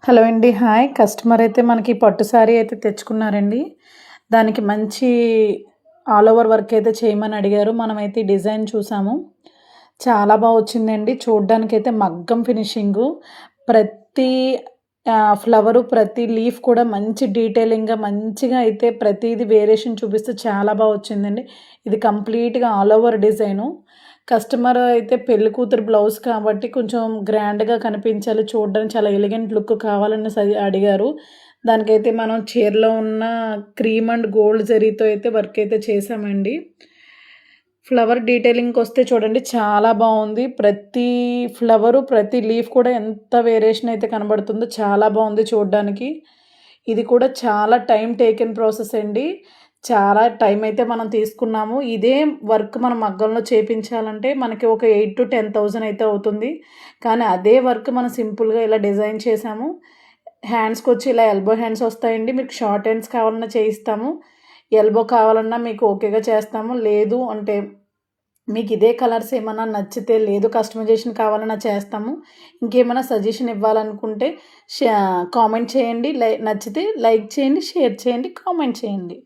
Hello అండి. Hi. Customer అయితే మనకి పట్టు శారీ అయితే తెచ్చుకున్నారండి. దానికి మంచి ఆల్ ఓవర్ వర్క్ అయితే చేయమని అడిగారు. మనమైతే ఈ డిజైన్ చూసాము. చాలా వచ్చిందండి. చూడ్డానికైతే మగ్గం ఫినిషింగు. ప్రతి ఫ్లవరు, ప్రతి లీఫ్ కూడా మంచి డీటెయిలింగ్‌గా మంచిగా అయితే ప్రతీది వేరియేషన్ చూపిస్తూ చాలా వచ్చిందండి. ఇది కంప్లీట్‌గా ఆల్ ఓవర్ డిజైను. కస్టమర్ అయితే పెళ్లి కూతురు బ్లౌజ్ కాబట్టి కొంచెం గ్రాండ్‌గా కనిపించాలి. చూడడానికి చాలా ఎలిగెంట్ లుక్ కావాలని అడిగారు. దానికైతే మనం చీరలో ఉన్న క్రీమ్ అండ్ గోల్డ్ జరీతో అయితే వర్క్ అయితే చేశామండి. ఫ్లవర్ డీటెయిలింగ్‌కొస్తే చూడండి చాలా బావుంది. ప్రతి ఫ్లవరు, ప్రతి లీఫ్ కూడా ఎంత వేరియేషన్ అయితే కనబడుతుందో చాలా బావుంది చూడ్డానికి. ఇది కూడా చాలా టైమ్ టేకెన్ ప్రాసెస్ అండి. చాలా టైం అయితే మనం తీసుకున్నాము. ఇదే వర్క్ మనం మగ్గంలో చేపించాలంటే మనకి ఒక 8,000-10,000 అయితే అవుతుంది. కానీ అదే వర్క్ మనం సింపుల్‌గా ఇలా డిజైన్ చేసాము. హ్యాండ్స్‌కొచ్చి ఇలా ఎల్బో హ్యాండ్స్ వస్తాయండి. మీకు షార్ట్ హ్యాండ్స్ కావాలన్నా చేయిస్తాము. ఎల్బో కావాలన్నా మీకు ఓకేగా చేస్తాము. లేదు అంటే మీకు ఇదే కలర్స్ ఏమన్నా నచ్చితే లేదు కస్టమైజేషన్ కావాలన్నా చేస్తాము. ఇంకేమైనా సజెషన్ ఇవ్వాలనుకుంటే కామెంట్ చేయండి. నచ్చితే లైక్ చేయండి, షేర్ చేయండి, కామెంట్ చేయండి.